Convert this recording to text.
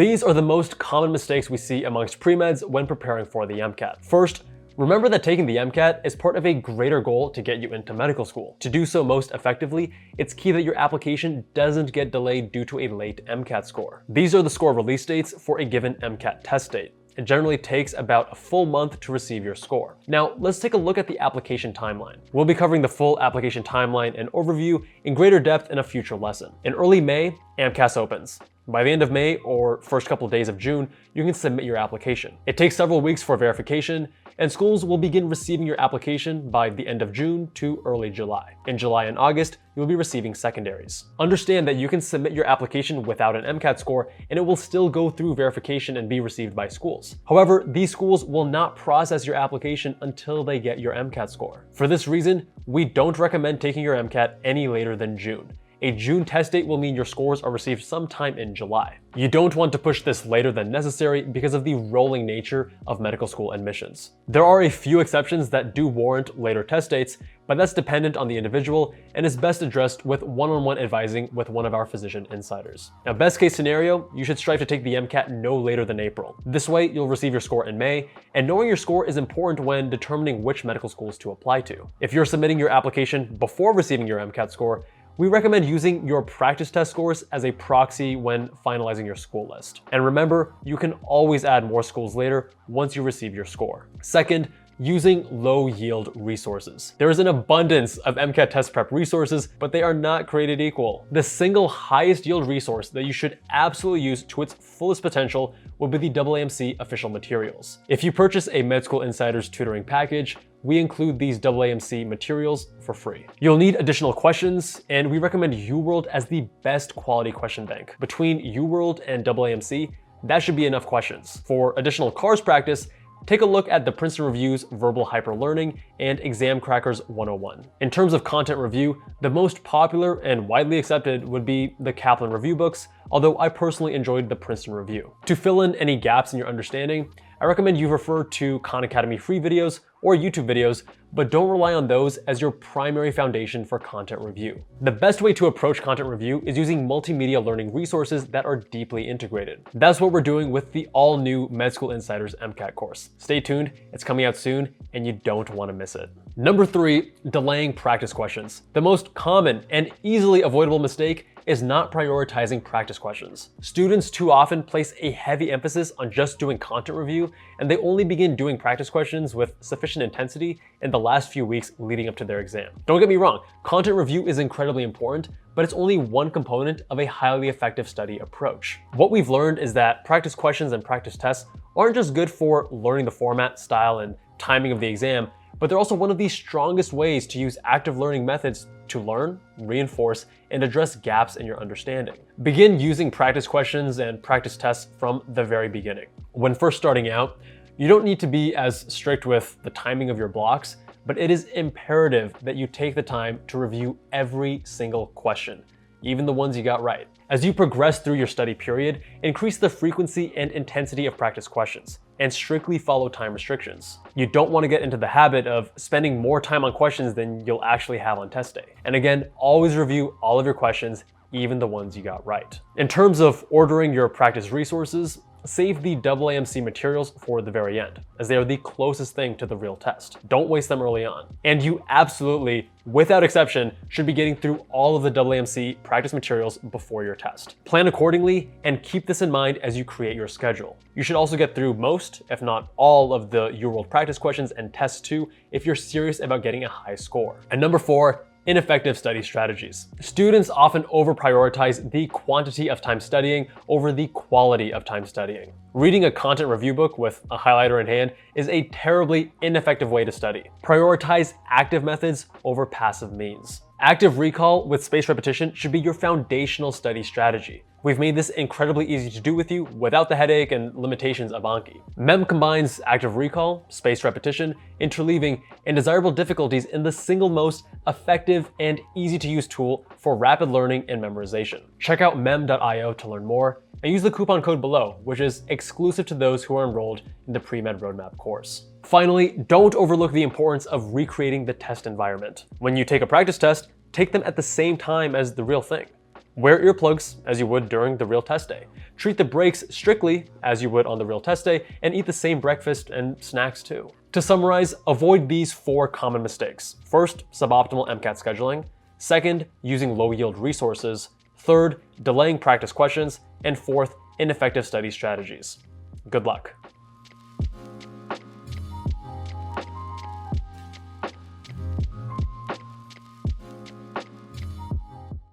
These are the most common mistakes we see amongst pre-meds when preparing for the MCAT. First, remember that taking the MCAT is part of a greater goal to get you into medical school. To do so most effectively, it's key that your application doesn't get delayed due to a late MCAT score. These are the score release dates for a given MCAT test date. It generally takes about a full month to receive your score. Now, let's take a look at the application timeline. We'll be covering the full application timeline and overview in greater depth in a future lesson. In early May, AMCAS opens. By the end of May or first couple of days of June, you can submit your application. It takes several weeks for verification, and schools will begin receiving your application by the end of June to early July. In July and August, you'll be receiving secondaries. Understand that you can submit your application without an MCAT score, and it will still go through verification and be received by schools. However, these schools will not process your application until they get your MCAT score. For this reason, we don't recommend taking your MCAT any later than June. A June test date will mean your scores are received sometime in July. You don't want to push this later than necessary because of the rolling nature of medical school admissions. There are a few exceptions that do warrant later test dates, but that's dependent on the individual and is best addressed with one-on-one advising with one of our physician insiders. Now, best case scenario, you should strive to take the MCAT no later than April. This way, you'll receive your score in May, and knowing your score is important when determining which medical schools to apply to. If you're submitting your application before receiving your MCAT score, we recommend using your practice test scores as a proxy when finalizing your school list. And remember, you can always add more schools later once you receive your score. Second, using low-yield resources. There is an abundance of MCAT test prep resources, but they are not created equal. The single highest yield resource that you should absolutely use to its fullest potential would be the AAMC official materials. If you purchase a Med School Insiders tutoring package, we include these AAMC materials for free. You'll need additional questions, and we recommend UWorld as the best quality question bank. Between UWorld and AAMC, that should be enough questions. For additional CARS practice, take a look at the Princeton Review's Verbal Hyperlearning and Exam Crackers 101. In terms of content review, the most popular and widely accepted would be the Kaplan review books, although I personally enjoyed the Princeton Review. To fill in any gaps in your understanding, I recommend you refer to Khan Academy free videos or YouTube videos, but don't rely on those as your primary foundation for content review. The best way to approach content review is using multimedia learning resources that are deeply integrated. That's what we're doing with the all-new Med School Insiders MCAT course. Stay tuned, it's coming out soon, and you don't want to miss it. Number 3, delaying practice questions. The most common and easily avoidable mistake is not prioritizing practice questions. Students too often place a heavy emphasis on just doing content review, and they only begin doing practice questions with sufficient intensity in the last few weeks leading up to their exam. Don't get me wrong, content review is incredibly important, but it's only one component of a highly effective study approach. What we've learned is that practice questions and practice tests aren't just good for learning the format, style, and timing of the exam, but they're also one of the strongest ways to use active learning methods to learn, reinforce, and address gaps in your understanding. Begin using practice questions and practice tests from the very beginning. When first starting out, you don't need to be as strict with the timing of your blocks, but it is imperative that you take the time to review every single question, even the ones you got right. As you progress through your study period, increase the frequency and intensity of practice questions, and strictly follow time restrictions. You don't want to get into the habit of spending more time on questions than you'll actually have on test day. And again, always review all of your questions, even the ones you got right. In terms of ordering your practice resources, save the AAMC materials for the very end, as they are the closest thing to the real test. Don't waste them early on. And you absolutely, without exception, should be getting through all of the AAMC practice materials before your test. Plan accordingly and keep this in mind as you create your schedule. You should also get through most, if not all, of the UWorld practice questions and tests too, if you're serious about getting a high score. And number 4, ineffective study strategies. Students often over-prioritize the quantity of time studying over the quality of time studying. Reading a content review book with a highlighter in hand is a terribly ineffective way to study. Prioritize active methods over passive means. Active recall with spaced repetition should be your foundational study strategy. We've made this incredibly easy to do with you without the headache and limitations of Anki. MEM combines active recall, spaced repetition, interleaving, and desirable difficulties in the single most effective and easy to use tool for rapid learning and memorization. Check out mem.io to learn more and use the coupon code below, which is exclusive to those who are enrolled in the Pre-Med Roadmap course. Finally, don't overlook the importance of recreating the test environment. When you take a practice test, take them at the same time as the real thing. Wear earplugs as you would during the real test day. Treat the breaks strictly as you would on the real test day, and eat the same breakfast and snacks too. To summarize, avoid these 4 common mistakes. First, suboptimal MCAT scheduling. Second, using low-yield resources. Third, delaying practice questions. And fourth, ineffective study strategies. Good luck.